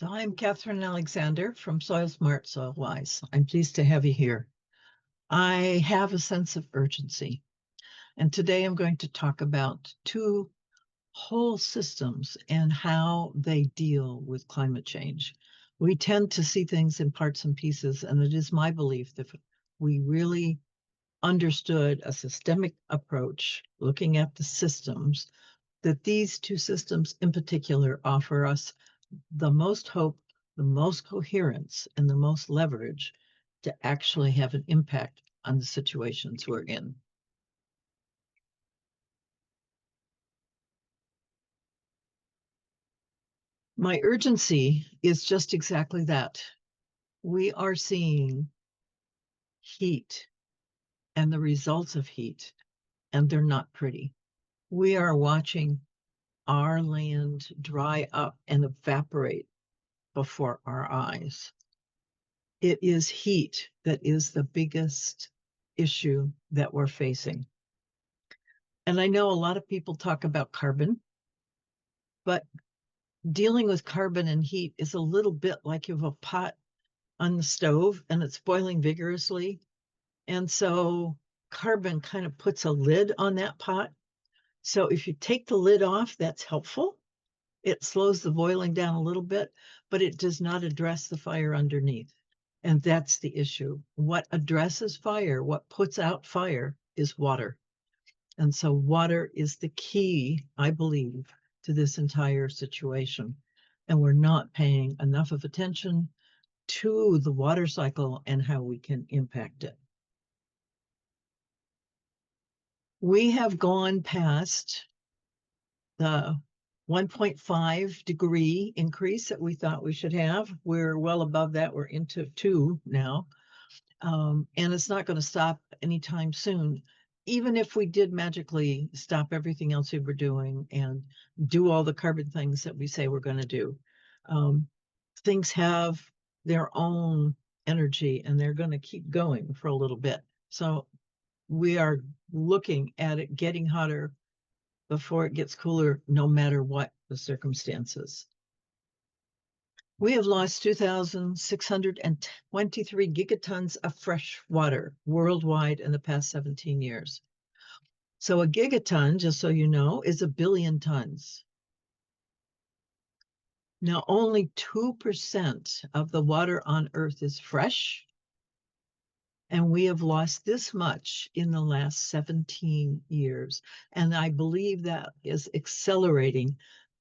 So I'm Kathryn Alexander from Soil Smart, Soil Wise. I'm pleased to have you here. I have a sense of urgency, and today I'm going to talk about two whole systems and how they deal with climate change. We tend to see things in parts and pieces, and it is my belief that if we really understood a systemic approach, looking at the systems, that these two systems in particular offer us the most hope, the most coherence, and the most leverage to actually have an impact on the situations we're in. My urgency is just exactly that. We are seeing heat and the results of heat, and they're not pretty. We are watching our land dry up and evaporate before our eyes. It is heat that is the biggest issue that we're facing. And I know a lot of people talk about carbon, but dealing with carbon and heat is a little bit like you have a pot on the stove and it's boiling vigorously. And so carbon kind of puts a lid on that pot. So if you take the lid off, that's helpful. It slows the boiling down a little bit, but it does not address the fire underneath. And that's the issue. What addresses fire, what puts out fire, is water. And so water is the key, I believe, to this entire situation. And we're not paying enough of attention to the water cycle and how we can impact it. We have gone past the 1.5 degree increase that we thought we should have. We're well above that. We're into 2 now. And it's not going to stop anytime soon. Even if we did magically stop everything else we were doing and do all the carbon things that we say we're going to do, things have their own energy and they're going to keep going for a little bit. So we are looking at it getting hotter before it gets cooler, no matter what the circumstances. We have lost 2,623 gigatons of fresh water worldwide in the past 17 years. So a gigaton, just so you know, is 1 billion tons. Now, only 2% of the water on Earth is fresh, and we have lost this much in the last 17 years. And I believe that is accelerating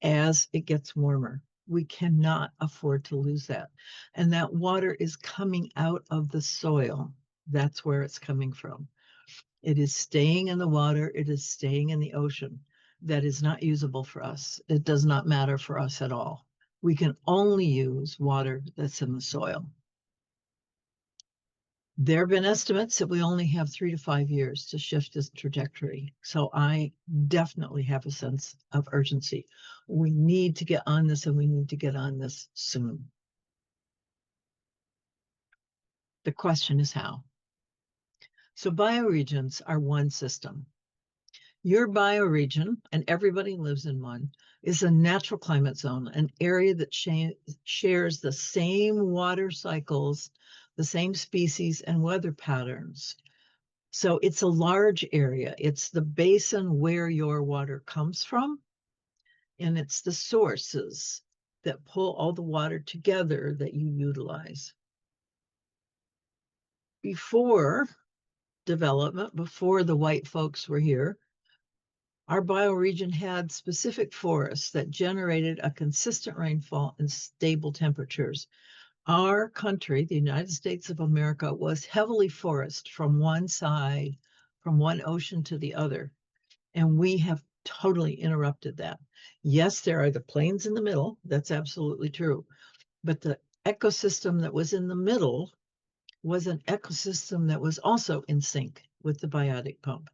as it gets warmer. We cannot afford to lose that. And that water is coming out of the soil. That's where it's coming from. It is staying in the water. It is staying in the ocean. That is not usable for us. It does not matter for us at all. We can only use water that's in the soil. There have been estimates that we only have 3 to 5 years to shift this trajectory. So I definitely have a sense of urgency. We need to get on this, and we need to get on this soon. The question is how. So bioregions are one system. Your bioregion, and everybody lives in one, is a natural climate zone, an area that shares the same water cycles, the same species and weather patterns. So it's a large area. It's the basin where your water comes from, and it's the sources that pull all the water together that you utilize. Before development, before the white folks were here, our bioregion had specific forests that generated a consistent rainfall and stable temperatures. Our country, the United States of America, was heavily forested from one side, from one ocean to the other. And we have totally interrupted that. Yes, there are the plains in the middle. That's absolutely true. But the ecosystem that was in the middle was an ecosystem that was also in sync with the biotic pump.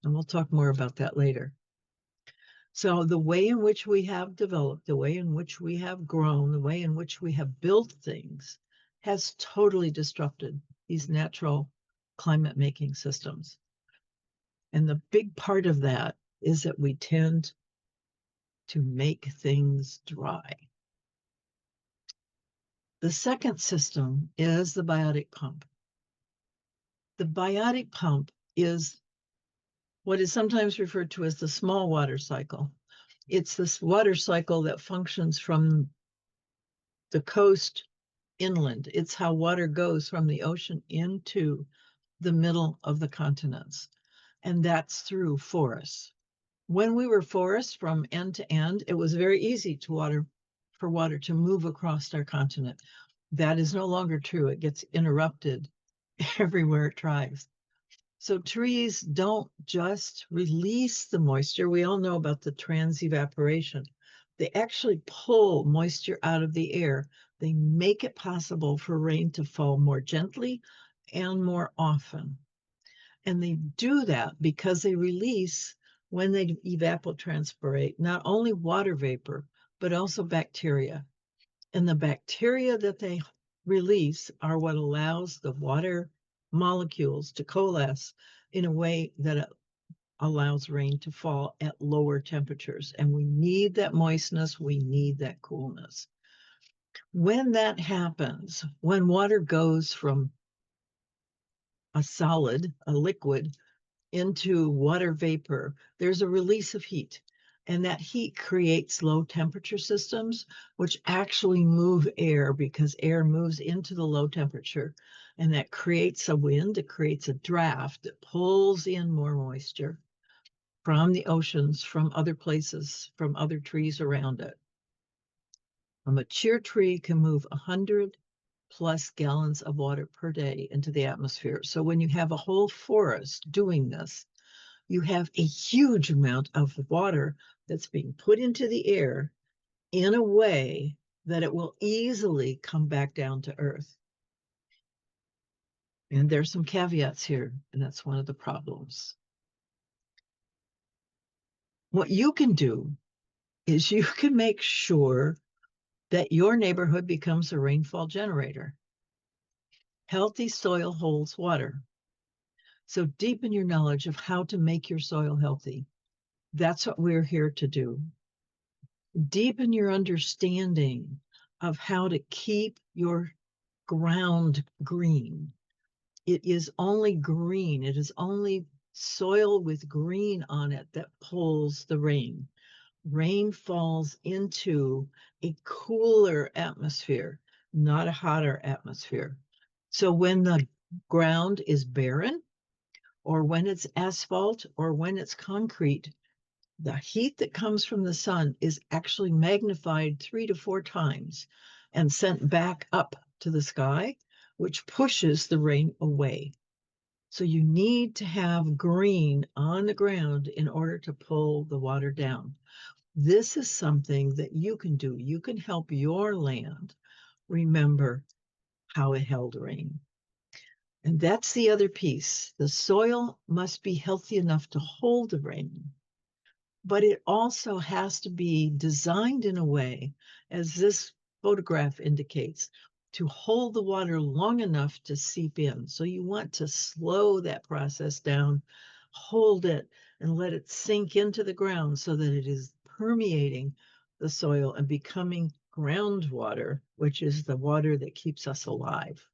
And we'll talk more about that later. So the way in which we have developed, the way in which we have grown, the way in which we have built things has totally disrupted these natural climate making systems. And the big part of that is that we tend to make things dry. The second system is the biotic pump. The biotic pump is what is sometimes referred to as the small water cycle. It's this water cycle that functions from the coast inland. It's how water goes from the ocean into the middle of the continents, and that's through forests. When we were forests from end to end, it was very easy for water to move across our continent. That is no longer true. It gets interrupted everywhere it tries. So trees don't just release the moisture. We all know about the transevaporation. They actually pull moisture out of the air. They make it possible for rain to fall more gently and more often. And they do that because they release, when they evapotranspirate, not only water vapor, but also bacteria. And the bacteria that they release are what allows the water molecules to coalesce in a way that allows rain to fall at lower temperatures. And we need that moistness, we need that coolness. When that happens, when water goes from a solid, a liquid, into water vapor, there's a release of heat. And that heat creates low temperature systems, which actually move air because air moves into the low temperature. And that creates a wind, it creates a draft that pulls in more moisture from the oceans, from other places, from other trees around it. A mature tree can move 100 plus gallons of water per day into the atmosphere. So when you have a whole forest doing this, you have a huge amount of water that's being put into the air in a way that it will easily come back down to earth. And there's some caveats here, and that's one of the problems. What you can do is you can make sure that your neighborhood becomes a rainfall generator. Healthy soil holds water. So deepen your knowledge of how to make your soil healthy. That's what we're here to do. Deepen your understanding of how to keep your ground green. It is only green, it is only soil with green on it that pulls the rain. Rain falls into a cooler atmosphere, not a hotter atmosphere. So when the ground is barren, or when it's asphalt, or when it's concrete, the heat that comes from the sun is actually magnified 3 to 4 times and sent back up to the sky, which pushes the rain away. So you need to have green on the ground in order to pull the water down. This is something that you can do. You can help your land remember how it held rain. And that's the other piece. The soil must be healthy enough to hold the rain, but it also has to be designed in a way, as this photograph indicates, to hold the water long enough to seep in. So you want to slow that process down, hold it, and let it sink into the ground so that it is permeating the soil and becoming groundwater, which is the water that keeps us alive.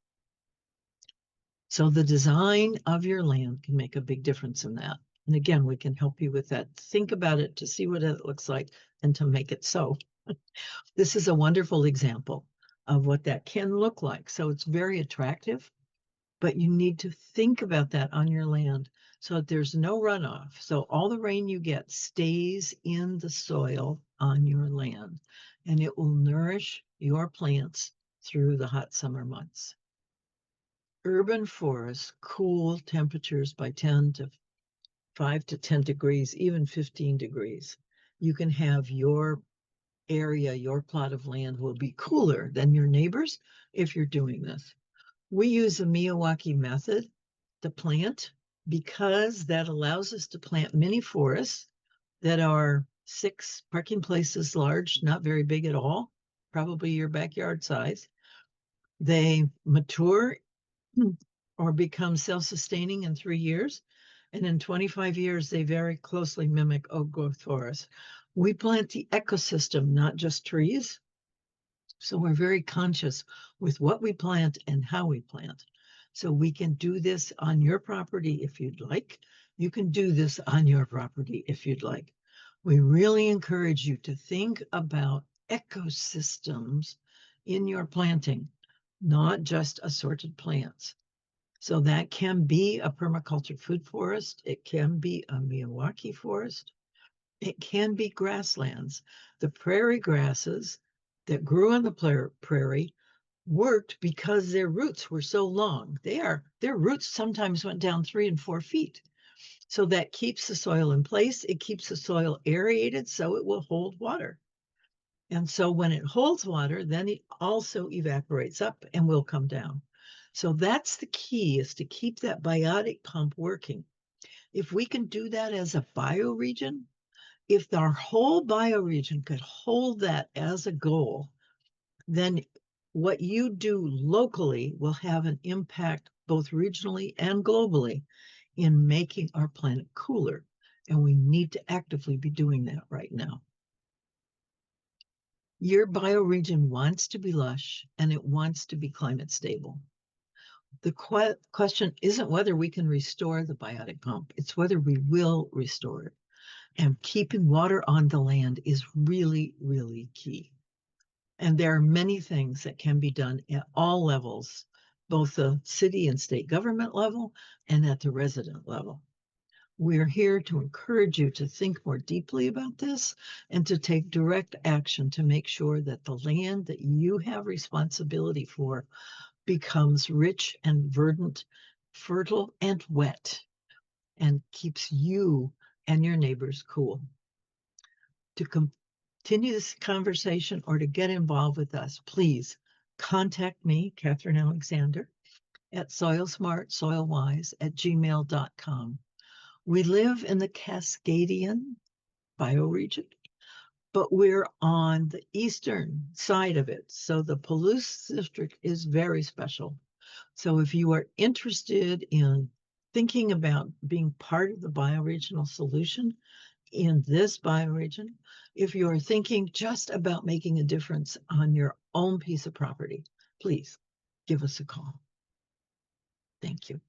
So the design of your land can make a big difference in that. And again, we can help you with that. Think about it to see what it looks like and to make it so. This is a wonderful example of what that can look like. So it's very attractive, but you need to think about that on your land so that there's no runoff. So all the rain you get stays in the soil on your land, and it will nourish your plants through the hot summer months. Urban forests cool temperatures by 5 to 10 degrees, even 15 degrees. You can have your area, your plot of land will be cooler than your neighbors if you're doing this. We use a Miyawaki method to plant because that allows us to plant mini forests that are 6 parking places large, not very big at all, probably your backyard size. They mature or become self-sustaining in 3 years. And in 25 years, they very closely mimic oak growth forests. We plant the ecosystem, not just trees. So we're very conscious with what we plant and how we plant. So we can do this on your property if you'd like. You can do this on your property if you'd like. We really encourage you to think about ecosystems in your planting, not just assorted plants. So that can be a permaculture food forest. It can be a Miyawaki forest. It can be grasslands. The prairie grasses that grew on the prairie worked because their roots were so long. Their roots sometimes went down 3 and 4 feet. So that keeps the soil in place. It keeps the soil aerated so it will hold water. And so when it holds water, then it also evaporates up and will come down. So that's the key, is to keep that biotic pump working. If we can do that as a bioregion, if our whole bioregion could hold that as a goal, then what you do locally will have an impact both regionally and globally in making our planet cooler. And we need to actively be doing that right now. Your bioregion wants to be lush and it wants to be climate stable. The question isn't whether we can restore the biotic pump, it's whether we will restore it. And keeping water on the land is really, really key. And there are many things that can be done at all levels, both the city and state government level and at the resident level. We're here to encourage you to think more deeply about this and to take direct action to make sure that the land that you have responsibility for becomes rich and verdant, fertile and wet, and keeps you and your neighbors cool. To continue this conversation or to get involved with us, please contact me, Kathryn Alexander, at soilsmartsoilwise@gmail.com. We live in the Cascadian bioregion, but we're on the eastern side of it. So the Palouse district is very special. So if you are interested in thinking about being part of the bioregional solution in this bioregion, if you are thinking just about making a difference on your own piece of property, please give us a call. Thank you.